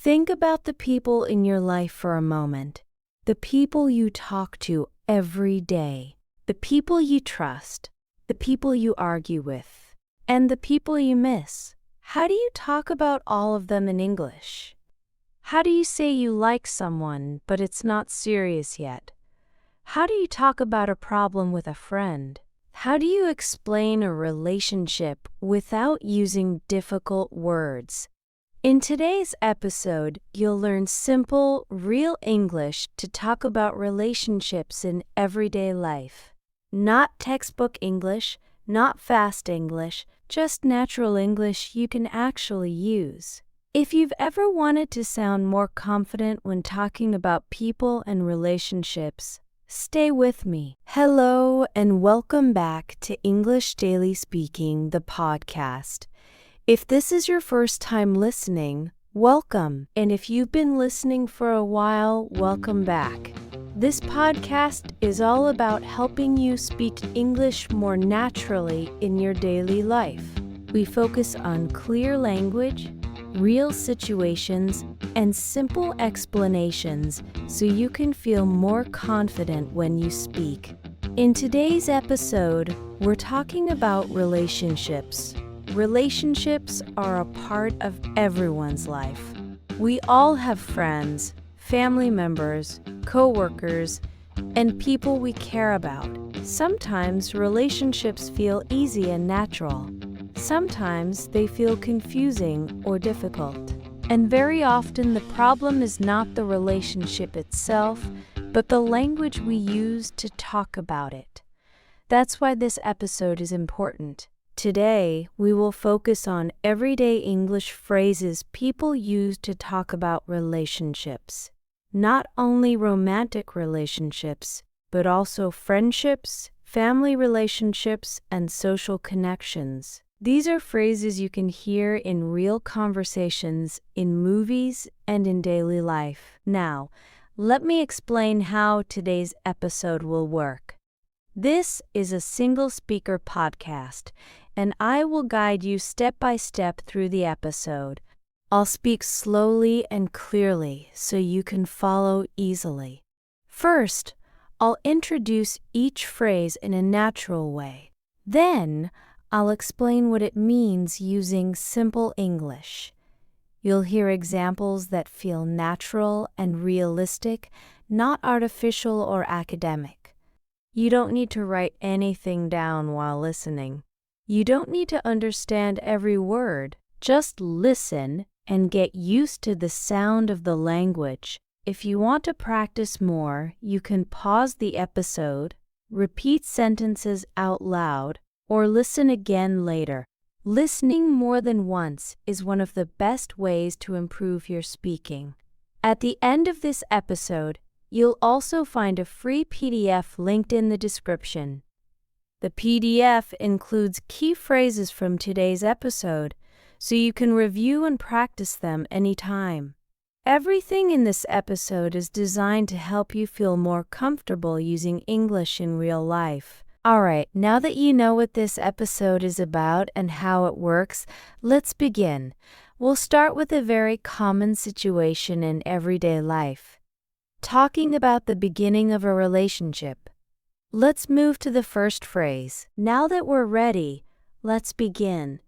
Think about the people in your life for a moment. The people you talk to every day. The people you trust. The people you argue with. And the people you miss. How do you talk about all of them in English? How do you say you like someone, but it's not serious yet? How do you talk about a problem with a friend? How do you explain a relationship without using difficult words? In today's episode, you'll learn simple, real English to talk about relationships in everyday life. Not textbook English, not fast English, just natural English you can actually use. If you've ever wanted to sound more confident when talking about people and relationships, stay with me. Hello and welcome back to English Daily Speaking, the podcast. If this is your first time listening, welcome. And if you've been listening for a while, welcome back. This podcast is all about helping you speak English more naturally in your daily life. We focus on clear language, real situations, and simple explanations so you can feel more confident when you speak. In today's episode, we're talking about relationships. Relationships are a part of everyone's life. We all have friends, family members, co-workers, and people we care about. Sometimes relationships feel easy and natural. Sometimes they feel confusing or difficult. And very often the problem is not the relationship itself, but the language we use to talk about it. That's why this episode is important. Today, we will focus on everyday English phrases people use to talk about relationships. Not only romantic relationships, but also friendships, family relationships, and social connections. These are phrases you can hear in real conversations, in movies, and in daily life. Now, let me explain how today's episode will work. This is a single-speaker podcast, and I will guide you step by step through the episode. I'll speak slowly and clearly so you can follow easily. First, I'll introduce each phrase in a natural way. Then, I'll explain what it means using simple English. You'll hear examples that feel natural and realistic, not artificial or academic. You don't need to write anything down while listening. You don't need to understand every word. Just listen and get used to the sound of the language. If you want to practice more, you can pause the episode, repeat sentences out loud, or listen again later. Listening more than once is one of the best ways to improve your speaking. At the end of this episode, you'll also find a free PDF linked in the description. The PDF includes key phrases from today's episode, so you can review and practice them anytime. Everything in this episode is designed to help you feel more comfortable using English in real life. Alright, now that you know what this episode is about and how it works, let's begin. We'll start with a very common situation in everyday life. Talking about the beginning of a relationship. Let's move to the first phrase. Now that we're ready, let's begin.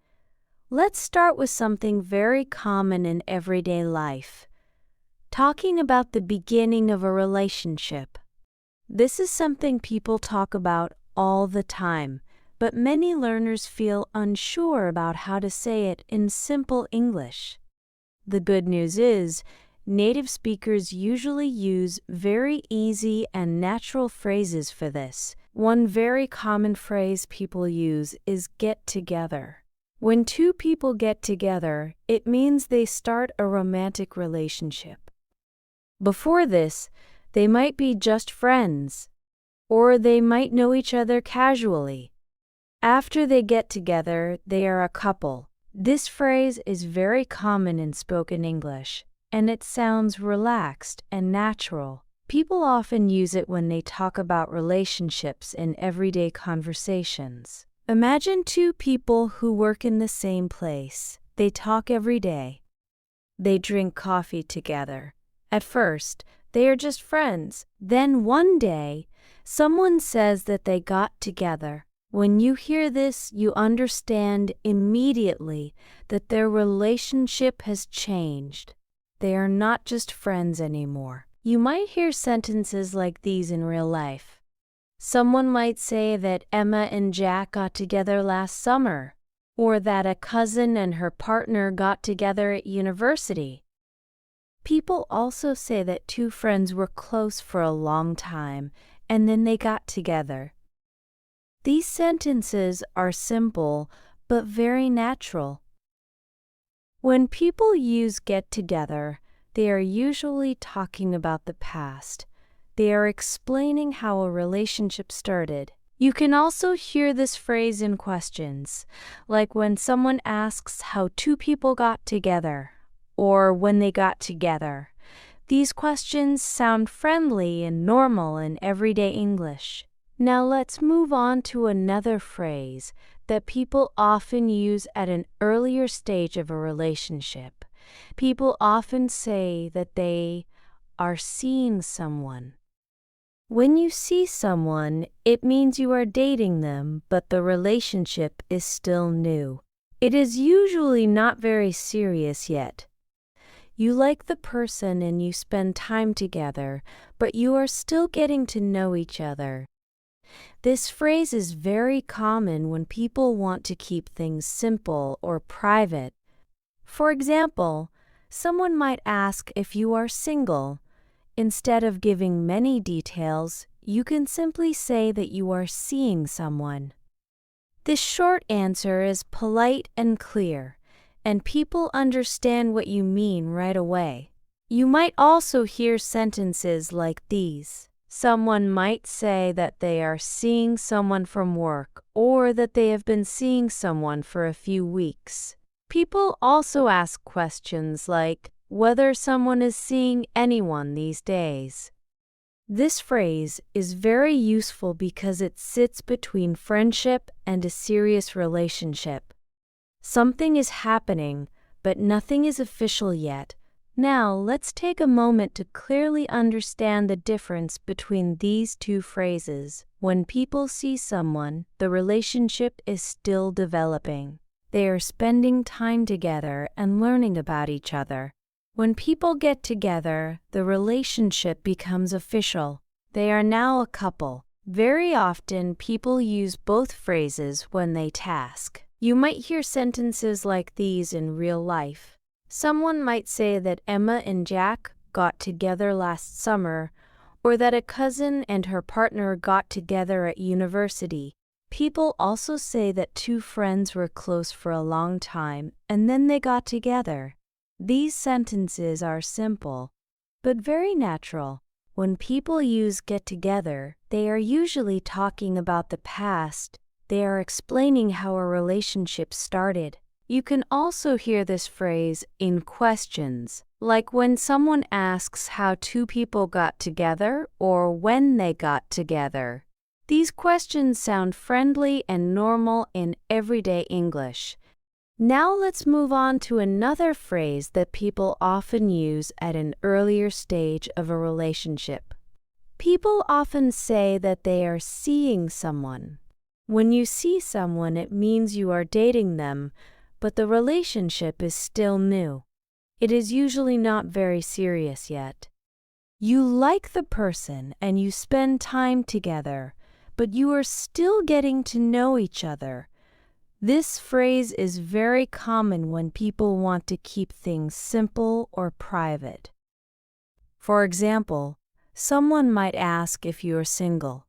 Let's start with something very common in everyday life. Talking about the beginning of a relationship. This is something people talk about all the time, but many learners feel unsure about how to say it in simple English. The good news is, native speakers usually use very easy and natural phrases for this. One very common phrase people use is get together. When two people get together, it means they start a romantic relationship. Before this, they might be just friends, or they might know each other casually. After they get together, they are a couple. This phrase is very common in spoken English, and it sounds relaxed and natural. People often use it when they talk about relationships in everyday conversations. Imagine two people who work in the same place. They talk every day. They drink coffee together. At first, they are just friends. Then one day, someone says that they got together. When you hear this, you understand immediately that their relationship has changed. They are not just friends anymore. You might hear sentences like these in real life. Someone might say that Emma and Jack got together last summer, or that a cousin and her partner got together at university. People also say that two friends were close for a long time, and then they got together. These sentences are simple, but very natural. When people use get together, they are usually talking about the past. They are explaining how a relationship started. You can also hear this phrase in questions, like when someone asks how two people got together, or when they got together. These questions sound friendly and normal in everyday English. Now let's move on to another phrase that people often use at an earlier stage of a relationship. People often say that they are seeing someone. When you see someone, it means you are dating them, but the relationship is still new. It is usually not very serious yet. You like the person and you spend time together, but you are still getting to know each other. This phrase is very common when people want to keep things simple or private. For example, someone might ask if you are single. Instead of giving many details, you can simply say that you are seeing someone. This short answer is polite and clear, and people understand what you mean right away. You might also hear sentences like these. Someone might say that they are seeing someone from work, or that they have been seeing someone for a few weeks. People also ask questions like whether someone is seeing anyone these days. This phrase is very useful because it sits between friendship and a serious relationship. Something is happening, but nothing is official yet. Now, let's take a moment to clearly understand the difference between these two phrases. When people see someone, the relationship is still developing. They are spending time together and learning about each other. When people get together, the relationship becomes official. They are now a couple. Very often, people use both phrases when they task. You might hear sentences like these in real life. Someone might say that Emma and Jack got together last summer, or that a cousin and her partner got together at university. People also say that two friends were close for a long time, and then they got together. These sentences are simple, but very natural. When people use get together, they are usually talking about the past. They are explaining how a relationship started. You can also hear this phrase in questions, like when someone asks how two people got together or when they got together. These questions sound friendly and normal in everyday English. Now let's move on to another phrase that people often use at an earlier stage of a relationship. People often say that they are seeing someone. When you see someone, it means you are dating them, but the relationship is still new. It is usually not very serious yet. You like the person and you spend time together, but you are still getting to know each other. This phrase is very common when people want to keep things simple or private. For example, someone might ask if you are single.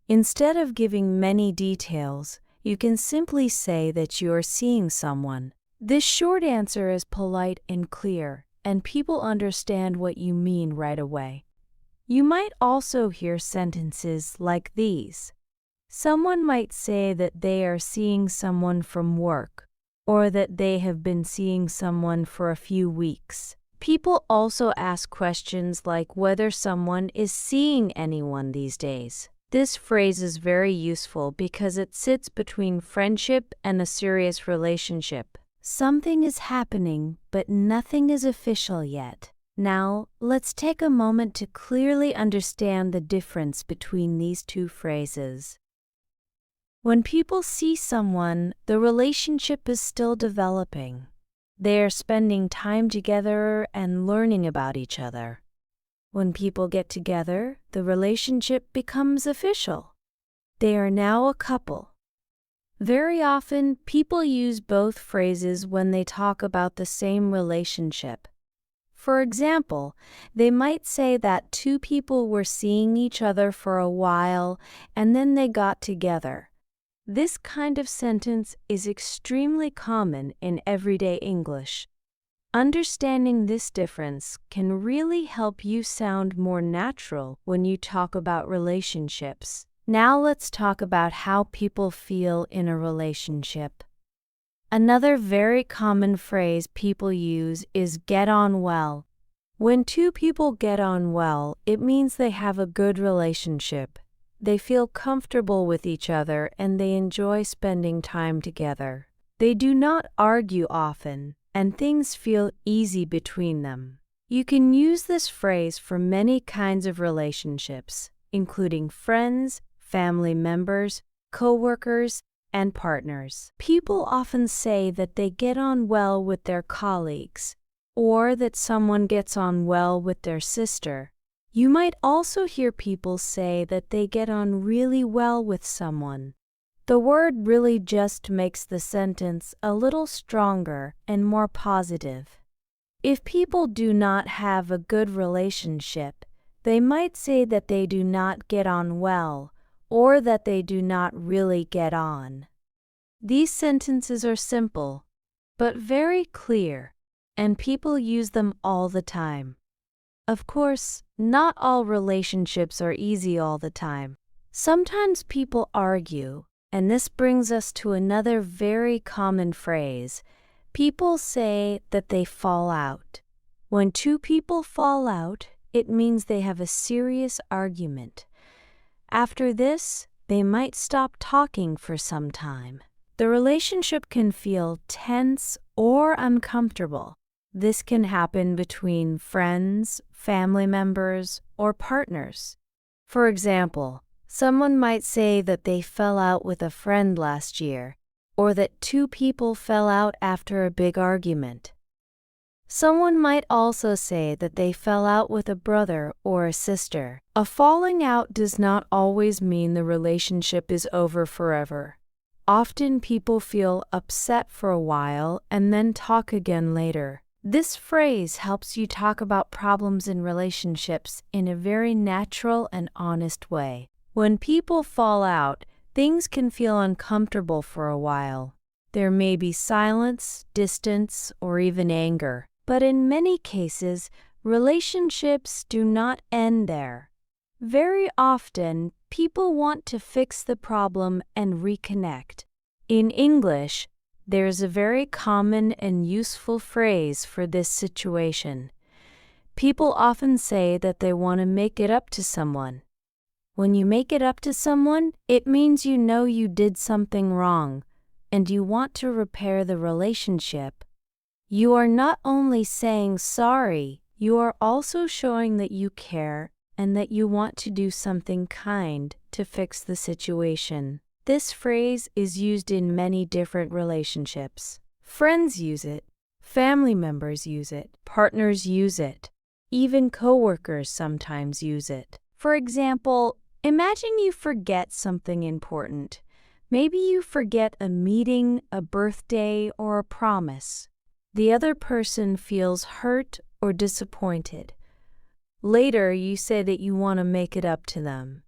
Instead of giving many details, you can simply say that you are seeing someone. This short answer is polite and clear, and people understand what you mean right away. You might also hear sentences like these. Someone might say that they are seeing someone from work, or that they have been seeing someone for a few weeks. People also ask questions like whether someone is seeing anyone these days. This phrase is very useful because it sits between friendship and a serious relationship. Something is happening, but nothing is official yet. Now, let's take a moment to clearly understand the difference between these two phrases. When people see someone, the relationship is still developing. They are spending time together and learning about each other. When people get together, the relationship becomes official. They are now a couple. Very often, people use both phrases when they talk about the same relationship. For example, they might say that two people were seeing each other for a while and then they got together. This kind of sentence is extremely common in everyday English. Understanding this difference can really help you sound more natural when you talk about relationships. Now let's talk about how people feel in a relationship. Another very common phrase people use is get on well. When two people get on well, it means they have a good relationship. They feel comfortable with each other and they enjoy spending time together. They do not argue often, and things feel easy between them. You can use this phrase for many kinds of relationships, including friends, family members, co-workers, and partners. People often say that they get on well with their colleagues, or that someone gets on well with their sister. You might also hear people say that they get on really well with someone. The word really just makes the sentence a little stronger and more positive. If people do not have a good relationship, they might say that they do not get on well, or that they do not really get on. These sentences are simple, but very clear, and people use them all the time. Of course, not all relationships are easy all the time. Sometimes people argue, and this brings us to another very common phrase. People say that they fall out. When two people fall out, it means they have a serious argument. After this, they might stop talking for some time. The relationship can feel tense or uncomfortable. This can happen between friends, family members, or partners. For example, someone might say that they fell out with a friend last year, or that two people fell out after a big argument. Someone might also say that they fell out with a brother or a sister. A falling out does not always mean the relationship is over forever. Often people feel upset for a while and then talk again later. This phrase helps you talk about problems in relationships in a very natural and honest way. When people fall out, things can feel uncomfortable for a while. There may be silence, distance, or even anger. But in many cases, relationships do not end there. Very often, people want to fix the problem and reconnect. In English, there's a very common and useful phrase for this situation. People often say that they want to make it up to someone. When you make it up to someone, it means you know you did something wrong, and you want to repair the relationship. You are not only saying sorry, you are also showing that you care and that you want to do something kind to fix the situation. This phrase is used in many different relationships. Friends use it, family members use it, partners use it, even coworkers sometimes use it. For example, imagine you forget something important. Maybe you forget a meeting, a birthday, or a promise. The other person feels hurt or disappointed. Later, you say that you want to make it up to them.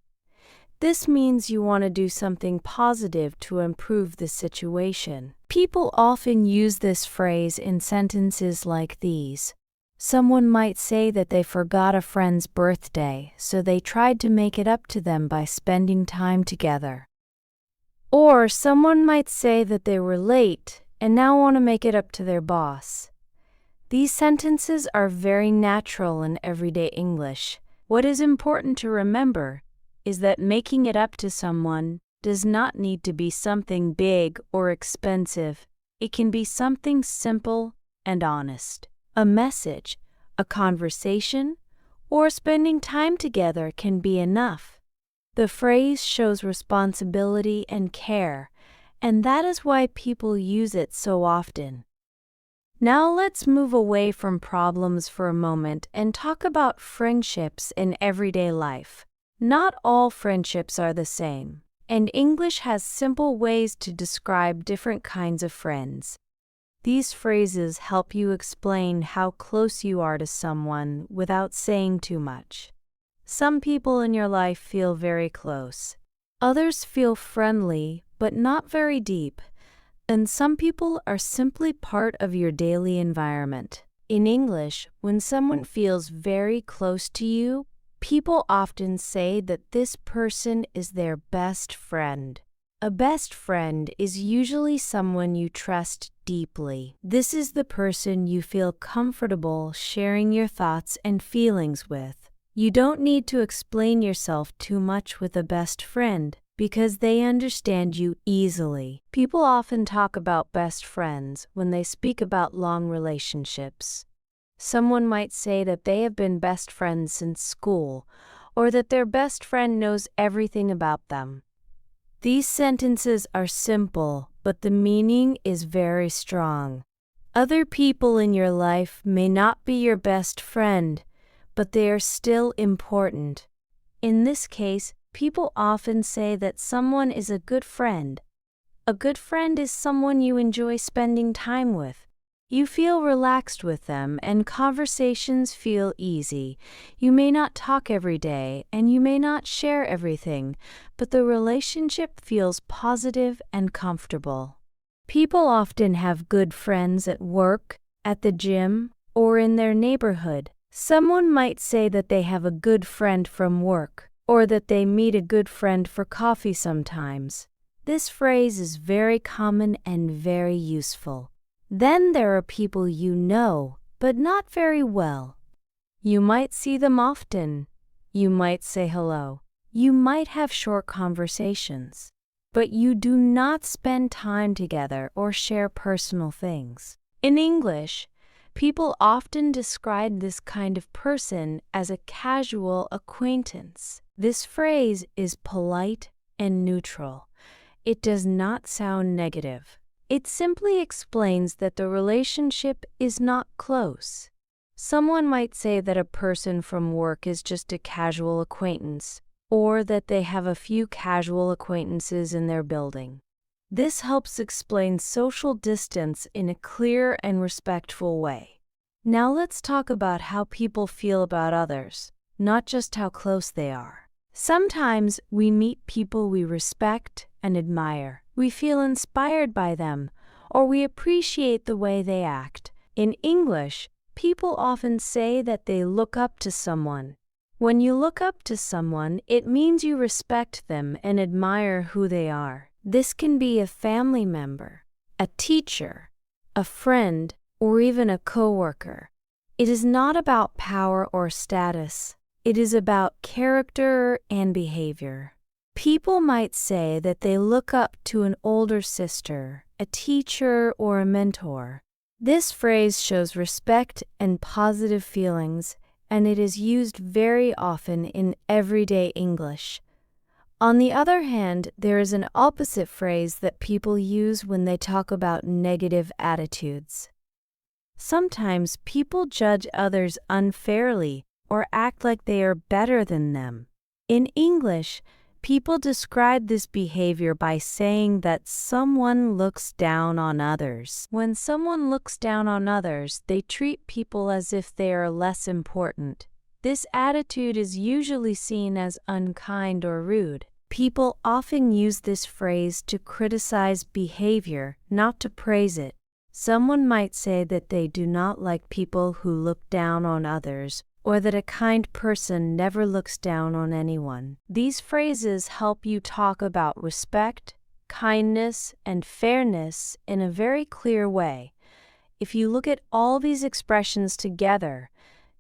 This means you want to do something positive to improve the situation. People often use this phrase in sentences like these. Someone might say that they forgot a friend's birthday, so they tried to make it up to them by spending time together. Or someone might say that they were late and now want to make it up to their boss. These sentences are very natural in everyday English. What is important to remember is that making it up to someone does not need to be something big or expensive. It can be something simple and honest. A message, a conversation, or spending time together can be enough. The phrase shows responsibility and care, and that is why people use it so often. Now let's move away from problems for a moment and talk about friendships in everyday life. Not all friendships are the same, and English has simple ways to describe different kinds of friends. These phrases help you explain how close you are to someone without saying too much. Some people in your life feel very close. Others feel friendly, but not very deep. And some people are simply part of your daily environment. In English, when someone feels very close to you, people often say that this person is their best friend. A best friend is usually someone you trust deeply. This is the person you feel comfortable sharing your thoughts and feelings with. You don't need to explain yourself too much with a best friend, because they understand you easily. People often talk about best friends when they speak about long relationships. Someone might say that they have been best friends since school, or that their best friend knows everything about them. These sentences are simple, but the meaning is very strong. Other people in your life may not be your best friend, but they are still important. In this case, people often say that someone is a good friend. A good friend is someone you enjoy spending time with. You feel relaxed with them and conversations feel easy. You may not talk every day and you may not share everything, but the relationship feels positive and comfortable. People often have good friends at work, at the gym, or in their neighborhood. Someone might say that they have a good friend from work, or that they meet a good friend for coffee sometimes. This phrase is very common and very useful. Then there are people you know, but not very well. You might see them often. You might say hello. You might have short conversations. But you do not spend time together or share personal things. In English, people often describe this kind of person as a casual acquaintance. This phrase is polite and neutral. It does not sound negative. It simply explains that the relationship is not close. Someone might say that a person from work is just a casual acquaintance, or that they have a few casual acquaintances in their building. This helps explain social distance in a clear and respectful way. Now let's talk about how people feel about others, not just how close they are. Sometimes we meet people we respect and admire. We feel inspired by them, or we appreciate the way they act. In English, people often say that they look up to someone. When you look up to someone, it means you respect them and admire who they are. This can be a family member, a teacher, a friend, or even a coworker. It is not about power or status. It is about character and behavior. People might say that they look up to an older sister, a teacher, or a mentor. This phrase shows respect and positive feelings, and it is used very often in everyday English. On the other hand, there is an opposite phrase that people use when they talk about negative attitudes. Sometimes people judge others unfairly or act like they are better than them. In English, people describe this behavior by saying that someone looks down on others. When someone looks down on others, they treat people as if they are less important. This attitude is usually seen as unkind or rude. People often use this phrase to criticize behavior, not to praise it. Someone might say that they do not like people who look down on others, or that a kind person never looks down on anyone. These phrases help you talk about respect, kindness, and fairness in a very clear way. If you look at all these expressions together,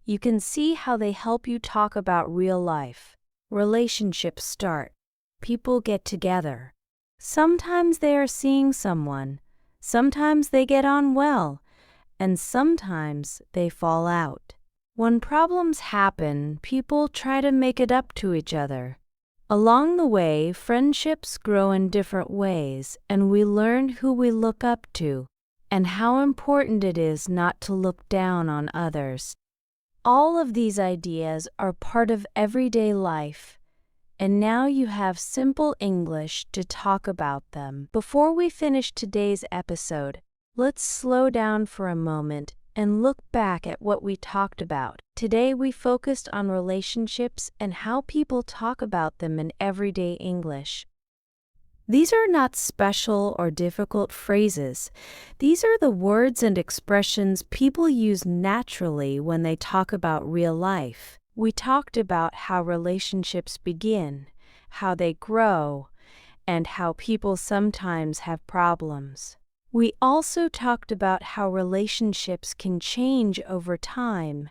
you can see how they help you talk about real life. Relationships start. People get together. Sometimes they are seeing someone. Sometimes they get on well, and sometimes they fall out. When problems happen, people try to make it up to each other. Along the way, friendships grow in different ways, and we learn who we look up to and how important it is not to look down on others. All of these ideas are part of everyday life, and now you have simple English to talk about them. Before we finish today's episode, let's slow down for a moment and look back at what we talked about. Today we focused on relationships and how people talk about them in everyday English. These are not special or difficult phrases. These are the words and expressions people use naturally when they talk about real life. We talked about how relationships begin, how they grow, and how people sometimes have problems. We also talked about how relationships can change over time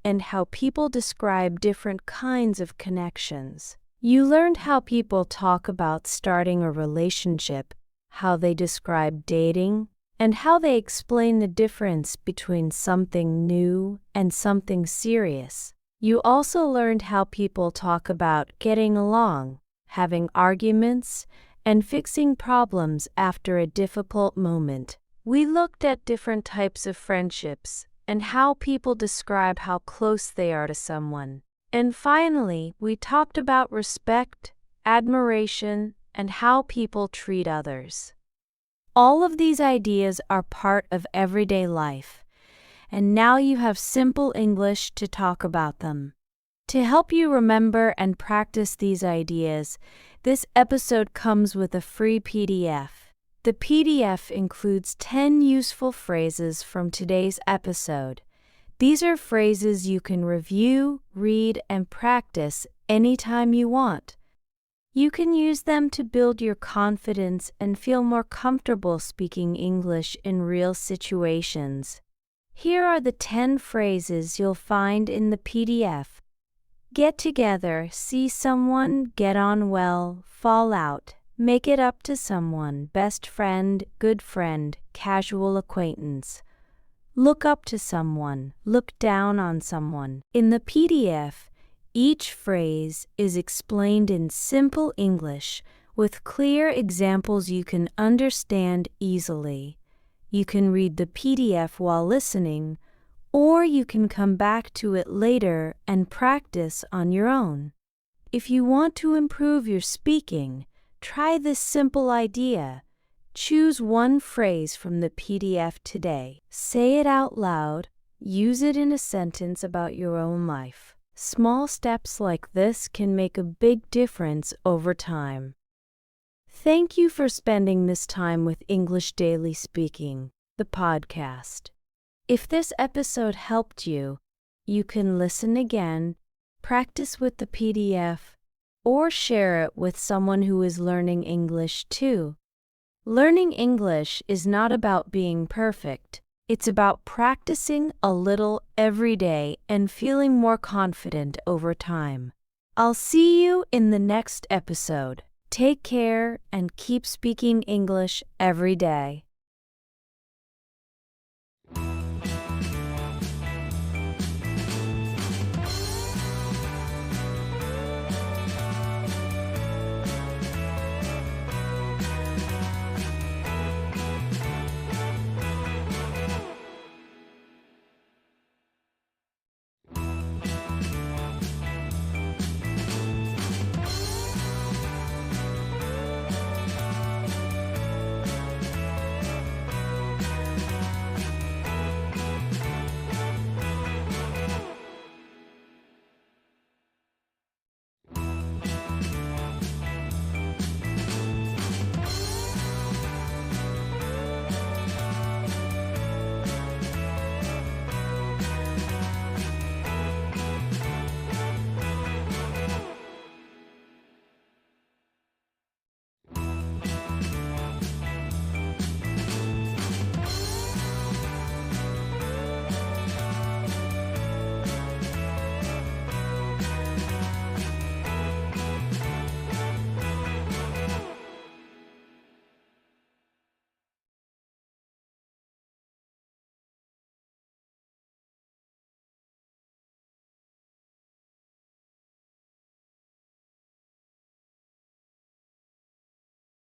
and how people describe different kinds of connections. You learned how people talk about starting a relationship, how they describe dating, and how they explain the difference between something new and something serious. You also learned how people talk about getting along, having arguments, and fixing problems after a difficult moment. We looked at different types of friendships and how people describe how close they are to someone. And finally, we talked about respect, admiration, and how people treat others. All of these ideas are part of everyday life, and now you have simple English to talk about them. To help you remember and practice these ideas, this episode comes with a free PDF. The PDF includes 10 useful phrases from today's episode. These are phrases you can review, read, and practice anytime you want. You can use them to build your confidence and feel more comfortable speaking English in real situations. Here are the 10 phrases you'll find in the PDF. Get together, see someone, get on well, fall out, make it up to someone, best friend, good friend, casual acquaintance. Look up to someone, look down on someone. In the PDF, each phrase is explained in simple English with clear examples you can understand easily. You can read the PDF while listening, or you can come back to it later and practice on your own. If you want to improve your speaking, try this simple idea. Choose one phrase from the PDF today. Say it out loud. Use it in a sentence about your own life. Small steps like this can make a big difference over time. Thank you for spending this time with English Daily Speaking, the podcast. If this episode helped you, you can listen again, practice with the PDF, or share it with someone who is learning English too. Learning English is not about being perfect. It's about practicing a little every day and feeling more confident over time. I'll see you in the next episode. Take care and keep speaking English every day.